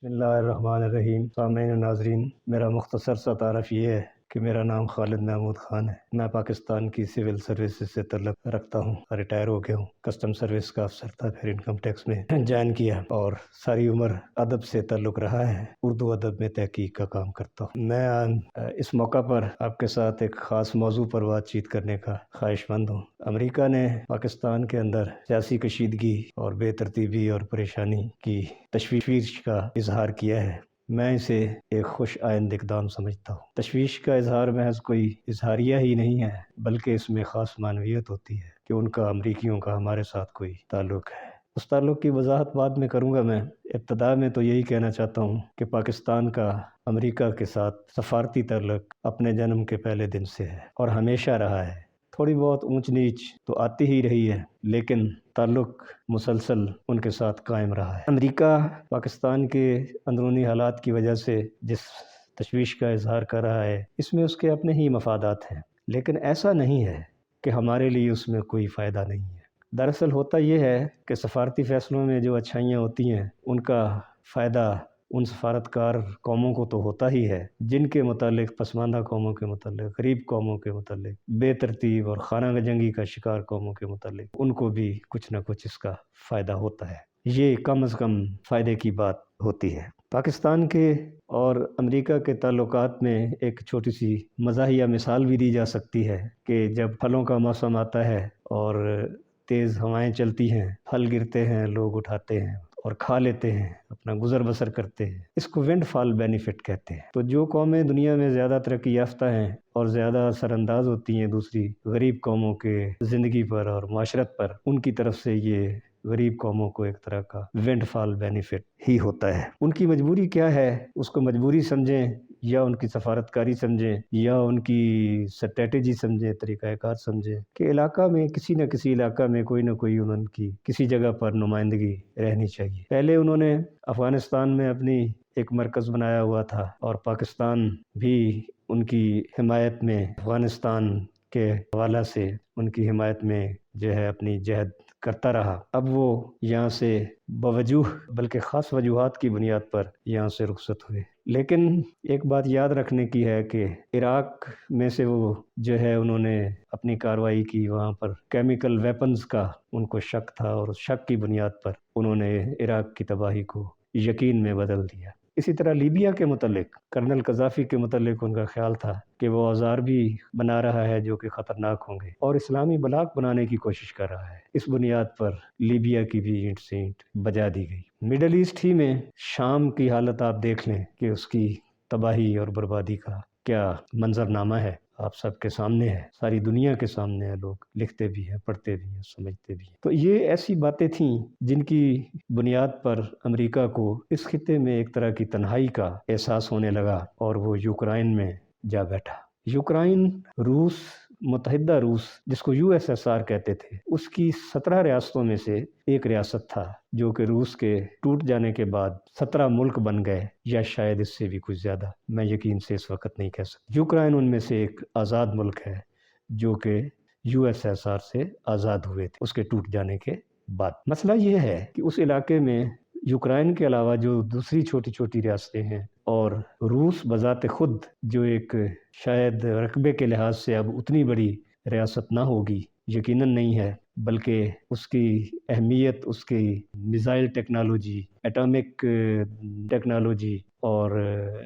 بسم اللہ الرحمن الرحیم۔ سامعین و ناظرین، میرا مختصر سا تعارف یہ ہے کہ میرا نام خالد محمود خان ہے۔ میں پاکستان کی سول سروسز سے تعلق رکھتا ہوں، ریٹائر ہو گیا ہوں۔ کسٹم سروس کا افسر تھا، پھر انکم ٹیکس میں جوائن کیا اور ساری عمر ادب سے تعلق رہا ہے۔ اردو ادب میں تحقیق کا کام کرتا ہوں۔ میں اس موقع پر آپ کے ساتھ ایک خاص موضوع پر بات چیت کرنے کا خواہش مند ہوں۔ امریکہ نے پاکستان کے اندر سیاسی کشیدگی اور بے ترتیبی اور پریشانی کی تشویش کا اظہار کیا ہے۔ میں اسے ایک خوش آئند اقدام سمجھتا ہوں۔ تشویش کا اظہار محض کوئی اظہاریہ ہی نہیں ہے، بلکہ اس میں خاص معنویت ہوتی ہے کہ ان کا، امریکیوں کا ہمارے ساتھ کوئی تعلق ہے۔ اس تعلق کی وضاحت بعد میں کروں گا۔ میں ابتدا میں تو یہی کہنا چاہتا ہوں کہ پاکستان کا امریکہ کے ساتھ سفارتی تعلق اپنے جنم کے پہلے دن سے ہے اور ہمیشہ رہا ہے۔ تھوڑی بہت اونچ نیچ تو آتی ہی رہی ہے، لیکن تعلق مسلسل ان کے ساتھ قائم رہا ہے۔ امریکہ پاکستان کے اندرونی حالات کی وجہ سے جس تشویش کا اظہار کر رہا ہے، اس میں اس کے اپنے ہی مفادات ہیں، لیکن ایسا نہیں ہے کہ ہمارے لیے اس میں کوئی فائدہ نہیں ہے۔ دراصل ہوتا یہ ہے کہ سفارتی فیصلوں میں جو اچھائیاں ہوتی ہیں، ان کا فائدہ ان سفارتکار قوموں کو تو ہوتا ہی ہے جن کے متعلق، پسماندہ قوموں کے متعلق، غریب قوموں کے متعلق، بے ترتیب اور خانہ جنگی کا شکار قوموں کے متعلق ان کو بھی کچھ نہ کچھ اس کا فائدہ ہوتا ہے۔ یہ کم از کم فائدے کی بات ہوتی ہے۔ پاکستان کے اور امریکہ کے تعلقات میں ایک چھوٹی سی مزاحیہ مثال بھی دی جا سکتی ہے کہ جب پھلوں کا موسم آتا ہے اور تیز ہوائیں چلتی ہیں، پھل گرتے ہیں، لوگ اٹھاتے ہیں اور کھا لیتے ہیں، اپنا گزر بسر کرتے ہیں۔ اس کو ونڈ فال بینیفٹ کہتے ہیں۔ تو جو قومیں دنیا میں زیادہ ترقی یافتہ ہیں اور زیادہ اثر انداز ہوتی ہیں دوسری غریب قوموں کے زندگی پر اور معاشرت پر، ان کی طرف سے یہ غریب قوموں کو ایک طرح کا ونڈ فال بینیفٹ ہی ہوتا ہے۔ ان کی مجبوری کیا ہے، اس کو مجبوری سمجھیں یا ان کی سفارتکاری سمجھیں یا ان کی اسٹریٹجی سمجھیں، طریقہ کار سمجھیں کہ علاقہ میں، کسی نہ کسی علاقہ میں کوئی نہ کوئی ان کی کسی جگہ پر نمائندگی رہنی چاہیے۔ پہلے انہوں نے افغانستان میں اپنی ایک مرکز بنایا ہوا تھا اور پاکستان بھی ان کی حمایت میں، افغانستان کے حوالہ سے ان کی حمایت میں جو ہے اپنی جہد کرتا رہا۔ اب وہ یہاں سے بوجوہ، بلکہ خاص وجوہات کی بنیاد پر یہاں سے رخصت ہوئے۔ لیکن ایک بات یاد رکھنے کی ہے کہ عراق میں سے وہ جو ہے انہوں نے اپنی کارروائی کی، وہاں پر کیمیکل ویپنز کا ان کو شک تھا اور اس شک کی بنیاد پر انہوں نے عراق کی تباہی کو یقین میں بدل دیا۔ اسی طرح لیبیا کے متعلق، کرنل قذافی کے متعلق ان کا خیال تھا کہ وہ اوزار بھی بنا رہا ہے جو کہ خطرناک ہوں گے اور اسلامی بلاک بنانے کی کوشش کر رہا ہے۔ اس بنیاد پر لیبیا کی بھی اینٹ سے اینٹ بجا دی گئی۔ مڈل ایسٹ ہی میں شام کی حالت آپ دیکھ لیں کہ اس کی تباہی اور بربادی کا کیا منظرنامہ ہے، آپ سب کے سامنے ہے، ساری دنیا کے سامنے ہے، لوگ لکھتے بھی ہیں، پڑھتے بھی ہیں، سمجھتے بھی ہیں۔ تو یہ ایسی باتیں تھیں جن کی بنیاد پر امریکہ کو اس خطے میں ایک طرح کی تنہائی کا احساس ہونے لگا اور وہ یوکرائن میں جا بیٹھا۔ یوکرائن، روس، متحدہ روس جس کو USSR کہتے تھے، اس کی 17 ریاستوں میں سے ایک ریاست تھا جو کہ روس کے ٹوٹ جانے کے بعد 17 ملک بن گئے، یا شاید اس سے بھی کچھ زیادہ، میں یقین سے اس وقت نہیں کہہ سکتا۔ یوکرائن ان میں سے ایک آزاد ملک ہے جو کہ USSR سے آزاد ہوئے تھے اس کے ٹوٹ جانے کے بعد۔ مسئلہ یہ ہے کہ اس علاقے میں یوکرائن کے علاوہ جو دوسری چھوٹی چھوٹی ریاستیں ہیں اور روس بذات خود جو ایک شاید رقبے کے لحاظ سے اب اتنی بڑی ریاست نہ ہوگی، یقیناً نہیں ہے، بلکہ اس کی اہمیت، اس کی میزائل ٹیکنالوجی، ایٹامک ٹیکنالوجی اور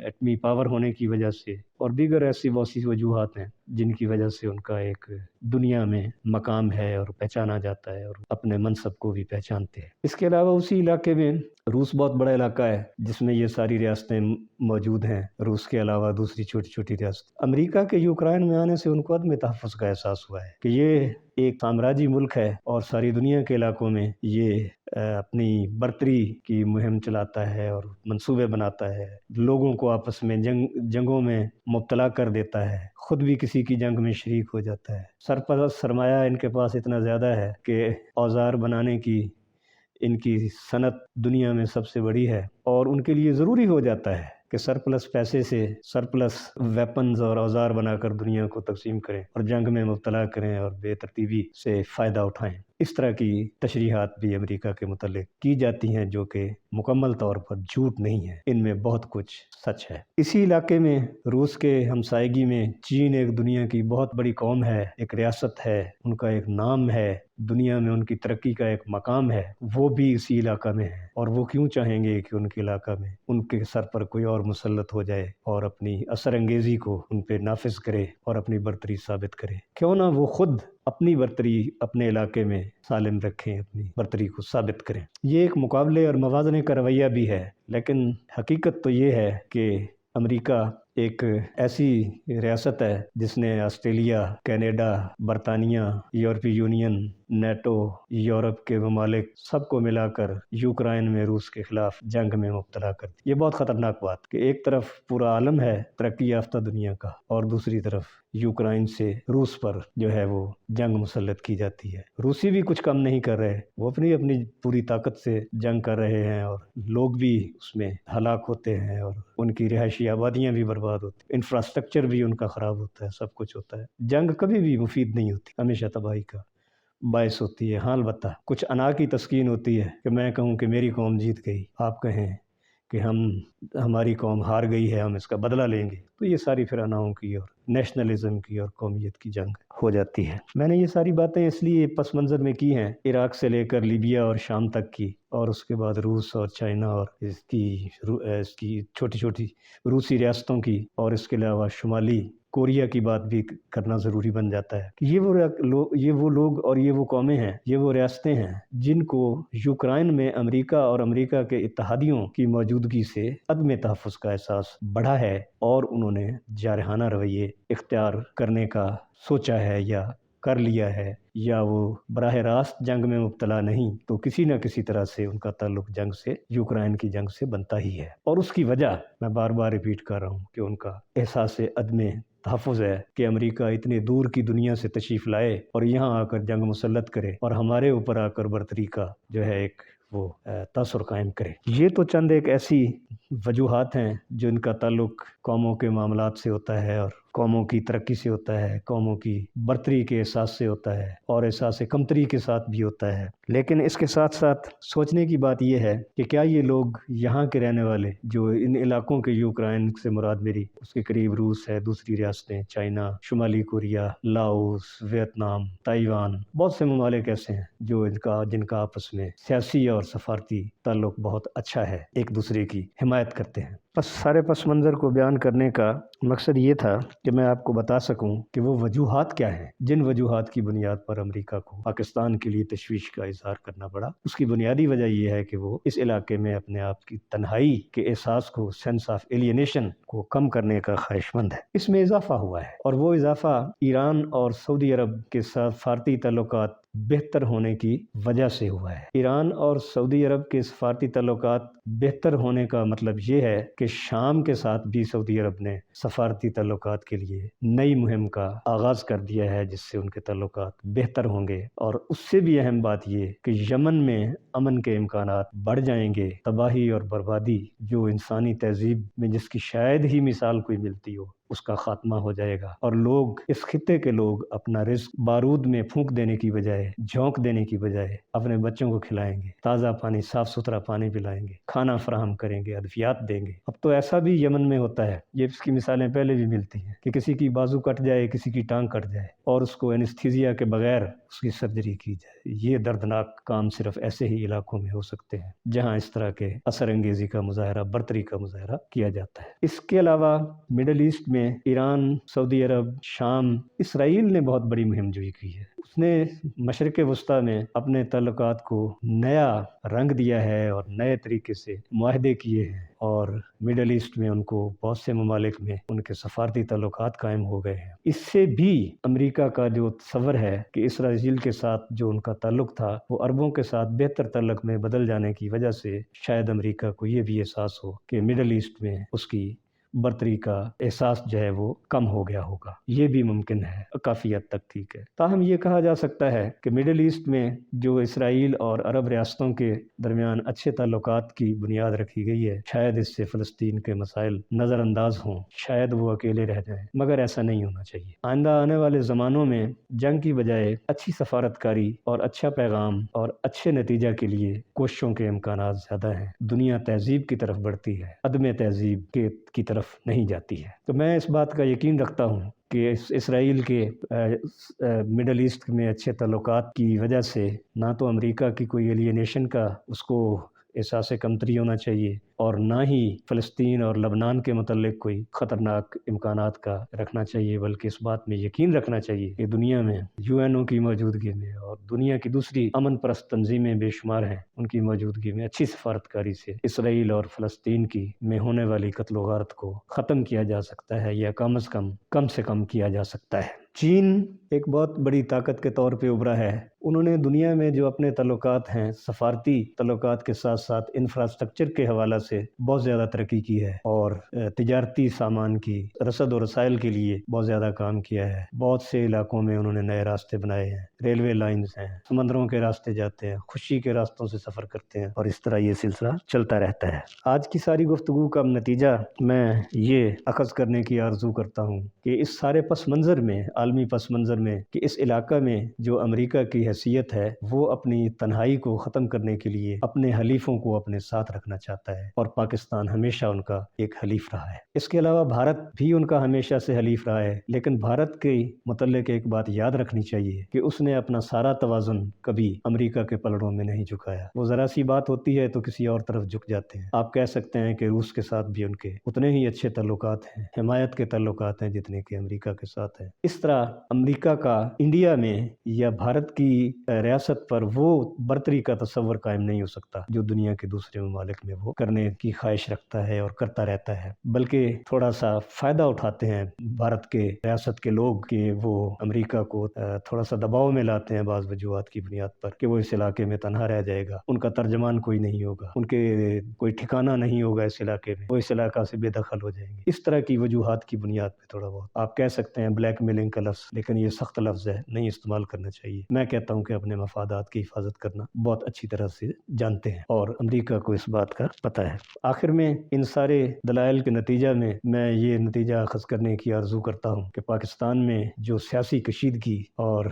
ایٹمی پاور ہونے کی وجہ سے اور دیگر ایسی بہت سی وجوہات ہیں جن کی وجہ سے ان کا ایک دنیا میں مقام ہے اور پہچانا جاتا ہے اور اپنے منصب کو بھی پہچانتے ہیں۔ اس کے علاوہ اسی علاقے میں روس بہت بڑا علاقہ ہے جس میں یہ ساری ریاستیں موجود ہیں، روس کے علاوہ دوسری چھوٹی چھوٹی ریاستیں۔ امریکہ کے یوکرائن میں آنے سے ان کو عدم تحفظ کا احساس ہوا ہے کہ یہ ایک سامراجی ملک ہے اور ساری دنیا کے علاقوں میں یہ اپنی برتری کی مہم چلاتا ہے اور منصوبے بناتا ہے، لوگوں کو آپس میں جنگوں میں مبتلا کر دیتا ہے، خود بھی کسی کی جنگ میں شریک ہو جاتا ہے۔ سرپلس سرمایہ ان کے پاس اتنا زیادہ ہے کہ اوزار بنانے کی ان کی صنعت دنیا میں سب سے بڑی ہے اور ان کے لیے ضروری ہو جاتا ہے کہ سرپلس پیسے سے سرپلس ویپنز اور اوزار بنا کر دنیا کو تقسیم کریں اور جنگ میں مبتلا کریں اور بے ترتیبی سے فائدہ اٹھائیں۔ اس طرح کی تشریحات بھی امریکہ کے متعلق کی جاتی ہیں جو کہ مکمل طور پر جھوٹ نہیں ہے، ان میں بہت کچھ سچ ہے۔ اسی علاقے میں روس کے ہمسائیگی میں چین ایک دنیا کی بہت بڑی قوم ہے، ایک ریاست ہے، ان کا ایک نام ہے، دنیا میں ان کی ترقی کا ایک مقام ہے، وہ بھی اسی علاقہ میں ہے، اور وہ کیوں چاہیں گے کہ ان کے علاقہ میں ان کے سر پر کوئی اور مسلط ہو جائے اور اپنی اثر انگیزی کو ان پہ نافذ کرے اور اپنی برتری ثابت کرے؟ کیوں نہ وہ خود اپنی برتری اپنے علاقے میں سالم رکھیں، اپنی برتری کو ثابت کریں۔ یہ ایک مقابلے اور موازنے کا رویہ بھی ہے، لیکن حقیقت تو یہ ہے کہ امریکہ ایک ایسی ریاست ہے جس نے آسٹریلیا، کینیڈا، برطانیہ، یورپی یونین، نیٹو، یورپ کے ممالک سب کو ملا کر یوکرائن میں روس کے خلاف جنگ میں مبتلا کر دی۔ یہ بہت خطرناک بات کہ ایک طرف پورا عالم ہے ترقی یافتہ دنیا کا، اور دوسری طرف یوکرائن سے روس پر جو ہے وہ جنگ مسلط کی جاتی ہے۔ روسی بھی کچھ کم نہیں کر رہے، وہ اپنی پوری طاقت سے جنگ کر رہے ہیں، اور لوگ بھی اس میں ہلاک ہوتے ہیں، اور ان کی رہائشی آبادیاں بھی برباد ہوتی ہیں، انفراسٹرکچر بھی ان کا خراب ہوتا ہے، سب کچھ ہوتا ہے۔ جنگ کبھی بھی مفید نہیں ہوتی، ہمیشہ تباہی کا باعث ہوتی ہے۔ ہاں البتہ کچھ انا کی تسکین ہوتی ہے کہ میں کہوں کہ میری قوم جیت گئی، آپ کہیں کہ ہماری قوم ہار گئی ہے، ہم اس کا بدلہ لیں گے، تو یہ ساری پھر اناؤں کی اور نیشنلزم کی اور قومیت کی جنگ ہو جاتی ہے۔ میں نے یہ ساری باتیں اس لیے پس منظر میں کی ہیں، عراق سے لے کر لیبیا اور شام تک کی، اور اس کے بعد روس اور چائنا اور اس کی چھوٹی چھوٹی روسی ریاستوں کی، اور اس کے علاوہ شمالی کوریا کی بات بھی کرنا ضروری بن جاتا ہے کہ یہ وہ لوگ اور یہ وہ قومیں ہیں، یہ وہ ریاستیں ہیں جن کو یوکرائن میں امریکہ اور امریکہ کے اتحادیوں کی موجودگی سے عدم تحفظ کا احساس بڑھا ہے، اور انہوں نے جارحانہ رویے اختیار کرنے کا سوچا ہے یا کر لیا ہے، یا وہ براہ راست جنگ میں مبتلا نہیں تو کسی نہ کسی طرح سے ان کا تعلق یوکرائن کی جنگ سے بنتا ہی ہے۔ اور اس کی وجہ میں بار بار ریپیٹ کر رہا ہوں کہ ان کا احساس عدم تحفظ ہے کہ امریکہ اتنے دور کی دنیا سے تشریف لائے اور یہاں آ کر جنگ مسلط کرے، اور ہمارے اوپر آ کر برتری کا جو ہے ایک وہ تاثر قائم کرے۔ یہ تو چند ایک ایسی وجوہات ہیں جن کا تعلق قوموں کے معاملات سے ہوتا ہے، اور قوموں کی ترقی سے ہوتا ہے، قوموں کی برتری کے احساس سے ہوتا ہے، اور احساس کمتری کے ساتھ بھی ہوتا ہے۔ لیکن اس کے ساتھ ساتھ سوچنے کی بات یہ ہے کہ کیا یہ لوگ یہاں کے رہنے والے جو ان علاقوں کے، یوکرائن سے مراد میری اس کے قریب روس ہے، دوسری ریاستیں چائنا، شمالی کوریا، لاؤس، ویتنام، تائیوان، بہت سے ممالک ایسے ہیں جو جن کا آپس میں سیاسی اور سفارتی تعلق بہت اچھا ہے، ایک دوسرے کی حمایت کرتے ہیں۔ بس سارے پس منظر کو بیان کرنے کا مقصد یہ تھا کہ میں آپ کو بتا سکوں کہ وہ وجوہات کیا ہیں جن وجوہات کی بنیاد پر امریکہ کو پاکستان کے لیے تشویش کا اظہار کرنا پڑا۔ اس کی بنیادی وجہ یہ ہے کہ وہ اس علاقے میں اپنے آپ کی تنہائی کے احساس کو، سینس آف ایلینیشن کو کم کرنے کا خواہش مند ہے۔ اس میں اضافہ ہوا ہے، اور وہ اضافہ ایران اور سعودی عرب کے ساتھ سفارتی تعلقات بہتر ہونے کی وجہ سے ہوا ہے۔ ایران اور سعودی عرب کے سفارتی تعلقات بہتر ہونے کا مطلب یہ ہے کہ شام کے ساتھ بھی سعودی عرب نے سفارتی تعلقات کے لیے نئی مہم کا آغاز کر دیا ہے، جس سے ان کے تعلقات بہتر ہوں گے۔ اور اس سے بھی اہم بات یہ کہ یمن میں امن کے امکانات بڑھ جائیں گے، تباہی اور بربادی جو انسانی تہذیب میں جس کی شاید ہی مثال کوئی ملتی ہو، اس کا خاتمہ ہو جائے گا، اور لوگ، اس خطے کے لوگ اپنا رزق بارود میں پھونک دینے کی بجائے، جھونک دینے کی بجائے اپنے بچوں کو کھلائیں گے، تازہ پانی، صاف ستھرا پانی پلائیں گے، کھانا فراہم کریں گے، ادویات دیں گے۔ اب تو ایسا بھی یمن میں ہوتا ہے، یہ اس کی مثالیں پہلے بھی ملتی ہیں کہ کسی کی بازو کٹ جائے، کسی کی ٹانگ کٹ جائے، اور اس کو اینستھیزیا کے بغیر اس کی سرجری کی جائے۔ یہ دردناک کام صرف ایسے ہی علاقوں میں ہو سکتے ہیں جہاں اس طرح کے اثر انگیزی کا مظاہرہ، برتری کا مظاہرہ کیا جاتا ہے۔ اس کے علاوہ مڈل ایسٹ میں ایران، سعودی عرب، شام، اسرائیل نے بہت بڑی مہم جوئی کی ہے۔ اس نے مشرق وسطیٰ میں اپنے تعلقات کو نیا رنگ دیا ہے اور نئے طریقے سے معاہدے کیے ہیں، اور مڈل ایسٹ میں ان کو بہت سے ممالک میں ان کے سفارتی تعلقات قائم ہو گئے ہیں۔ اس سے بھی امریکہ کا جو تصور ہے کہ اسرائیل کے ساتھ جو ان کا تعلق تھا وہ عربوں کے ساتھ بہتر تعلق میں بدل جانے کی وجہ سے شاید امریکہ کو یہ بھی احساس ہو کہ مڈل ایسٹ میں اس کی برتری کا احساس جو ہے وہ کم ہو گیا ہوگا، یہ بھی ممکن ہے، کافی حد تک ٹھیک ہے۔ تاہم یہ کہا جا سکتا ہے کہ مڈل ایسٹ میں جو اسرائیل اور عرب ریاستوں کے درمیان اچھے تعلقات کی بنیاد رکھی گئی ہے، شاید اس سے فلسطین کے مسائل نظر انداز ہوں، شاید وہ اکیلے رہ جائیں، مگر ایسا نہیں ہونا چاہیے۔ آئندہ آنے والے زمانوں میں جنگ کی بجائے اچھی سفارتکاری اور اچھا پیغام اور اچھے نتیجہ کے لیے کوششوں کے امکانات زیادہ ہیں۔ دنیا تہذیب کی طرف بڑھتی ہے، عدم تہذیب کی طرف نہیں جاتی ہے۔ تو میں اس بات کا یقین رکھتا ہوں کہ اسرائیل کے مڈل ایسٹ میں اچھے تعلقات کی وجہ سے نہ تو امریکہ کی کوئی ایلینیشن کا اس کو احساس کمتری ہونا چاہیے، اور نہ ہی فلسطین اور لبنان کے متعلق کوئی خطرناک امکانات کا رکھنا چاہیے، بلکہ اس بات میں یقین رکھنا چاہیے کہ دنیا میں UN کی موجودگی میں اور دنیا کی دوسری امن پرست تنظیمیں بے شمار ہیں، ان کی موجودگی میں اچھی سفارتکاری سے اسرائیل اور فلسطین کی میں ہونے والی قتل و غارت کو ختم کیا جا سکتا ہے، یا کم سے کم کیا جا سکتا ہے۔ چین ایک بہت بڑی طاقت کے طور پہ ابھرا ہے۔ انہوں نے دنیا میں جو اپنے تعلقات ہیں، سفارتی تعلقات کے ساتھ ساتھ انفراسٹرکچر کے حوالہ سے بہت زیادہ ترقی کی ہے، اور تجارتی سامان کی رسد و رسائل کے لیے بہت زیادہ کام کیا ہے۔ بہت سے علاقوں میں انہوں نے نئے راستے بنائے ہیں، ریلوے لائنز ہیں، سمندروں کے راستے جاتے ہیں، خوشی کے راستوں سے سفر کرتے ہیں، اور اس طرح یہ سلسلہ چلتا رہتا ہے۔ آج کی ساری گفتگو کا نتیجہ میں یہ اخذ کرنے کی آرزو کرتا ہوں کہ اس سارے پس منظر میں، عالمی پس منظر میں، کہ اس علاقہ میں جو امریکہ کی حیثیت ہے وہ اپنی تنہائی کو ختم کرنے کے لیے اپنے حلیفوں کو اپنے ساتھ رکھنا چاہتا ہے، اور پاکستان ہمیشہ ان کا ایک حلیف رہا ہے۔ اس کے علاوہ بھارت بھی ان کا ہمیشہ سے حلیف رہا ہے، لیکن بھارت کے متعلق ایک بات یاد رکھنی چاہیے کہ اس نے اپنا سارا توازن کبھی امریکہ کے پلڑوں میں نہیں جھکایا۔ وہ ذرا سی بات ہوتی ہے تو کسی اور طرف جھک جاتے ہیں۔ آپ کہہ سکتے ہیں کہ روس کے ساتھ بھی ان کے اتنے ہی اچھے تعلقات ہیں، حمایت کے تعلقات ہیں جتنے کہ امریکہ کے ساتھ ہیں۔ اس طرح امریکہ کا انڈیا میں یا بھارت کی ریاست پر وہ برتری کا تصور قائم نہیں ہو سکتا جو دنیا کے دوسرے ممالک میں وہ کرنے کی خواہش رکھتا ہے اور کرتا رہتا ہے، بلکہ تھوڑا سا فائدہ اٹھاتے ہیں بھارت کے ریاست کے لوگ کہ وہ امریکہ کو تھوڑا سا دباؤ میں لاتے ہیں بعض وجوہات کی بنیاد پر کہ وہ اس علاقے میں تنہا رہ جائے گا، ان کا ترجمان کوئی نہیں ہوگا، ان کے کوئی ٹھکانہ نہیں ہوگا اس علاقے میں، وہ اس علاقہ سے بے دخل ہو جائیں گے۔ اس طرح کی وجوہات کی بنیاد پہ تھوڑا بہت آپ کہہ سکتے ہیں بلیک میلنگ کا لفظ، لیکن یہ سخت لفظ ہے، نہیں استعمال کرنا چاہیے۔ میں کہتا ہوں کہ اپنے مفادات کی حفاظت کرنا بہت اچھی طرح سے جانتے ہیں، اور امریکہ کو اس بات کا پتہ ہے۔ آخر میں ان سارے دلائل کے نتیجہ میں یہ نتیجہ اخذ کرنے کی آرزو کرتا ہوں کہ پاکستان میں جو سیاسی کشیدگی اور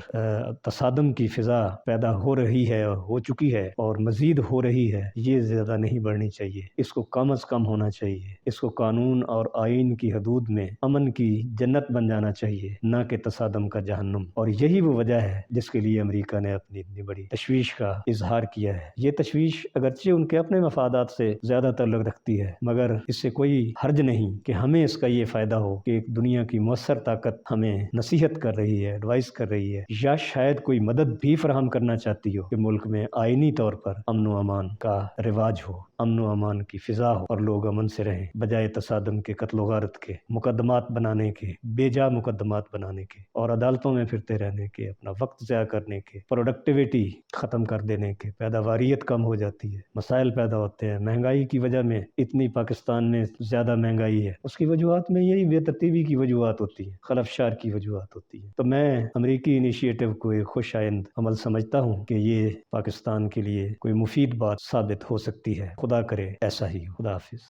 تصادم کی فضا پیدا ہو رہی ہے اور ہو چکی ہے اور مزید ہو رہی ہے، یہ زیادہ نہیں بڑھنی چاہیے، اس کو کم از کم ہونا چاہیے، اس کو قانون اور آئین کی حدود میں امن کی جنت بن جانا چاہیے، نہ کہ تصادم کا جہنم۔ اور یہی وہ وجہ ہے جس کے لیے امریکہ نے اپنی اتنی بڑی تشویش کا اظہار کیا ہے۔ یہ تشویش اگرچہ ان کے اپنے مفادات سے زیادہ تعلق رکھتی ہے، مگر اس سے کوئی حرج نہیں کہ ہمیں اس کا یہ فائدہ ہو کہ ایک دنیا کی مؤثر طاقت ہمیں نصیحت کر رہی ہے، ایڈوائز کر رہی ہے، یا شاید کوئی مدد بھی فراہم کرنا چاہتی ہو کہ ملک میں آئینی طور پر امن و امان کا رواج ہو، امن و امان کی فضا ہو، اور لوگ امن سے رہیں بجائے تصادم کے، قتل و غارت کے، مقدمات بنانے کے، بے جا مقدمات بنانے کے، اور عدالتوں میں پھرتے رہنے کے، اپنا وقت ضائع کرنے کے، پروڈکٹیویٹی ختم کر دینے کے، پیداواریت کم ہو جاتی ہے، مسائل پیدا ہوتے ہیں۔ مہنگائی کی وجہ میں اتنی پاکستان میں زیادہ مہنگائی ہے، اس کی وجوہات میں یہی بے ترتیبی کی وجوہات ہوتی ہیں، خلفشار کی وجوہات ہوتی ہیں۔ تو میں امریکی انیشیٹو کو ایک خوش آئند عمل سمجھتا ہوں کہ یہ پاکستان کے لیے کوئی مفید بات ثابت ہو سکتی ہے۔ خدا کرے ایسا ہی ہو۔ خدا حافظ۔